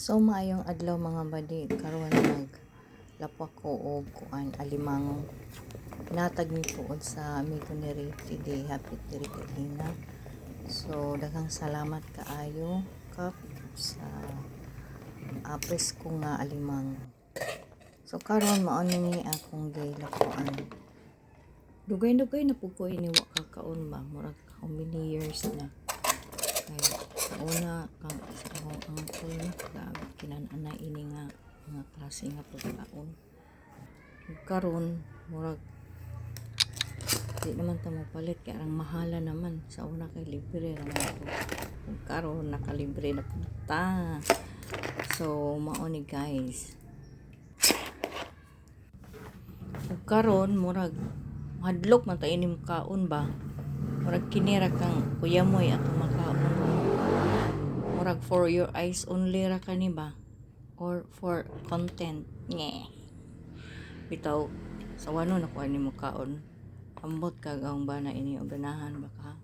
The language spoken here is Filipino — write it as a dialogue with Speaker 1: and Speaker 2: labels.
Speaker 1: So maayong adlaw mga badi, karon naglapo ko og kuan alimango. Natag ni tuod sa amigo ni Ricky Day, happy Tirikilina. So daghang salamat kaayo kap sa apres ko nga alimango. So karon mao ni akong gilapuan. Dugay-dugay na pud ko ini wa kakaon ba, murag how many years na. Kaya sa una kang sa akong uncle grabe kinan-ana ini nga mga klase nga pagkaon. Karon murag di naman ta mapalit kaya ang mahala naman sa una kay libre ra man ko. Karon nakalibre na pud ta. So mao ni guys. Karon murag hadlok man ta inim kaon ba. Murag kinira kang kuya moy atong makaon. Murag for your eyes only ra kani ba, or for content nge bitaw sa wano na kuha ni mo kaon ambot kag ang bana ini og ganahan baka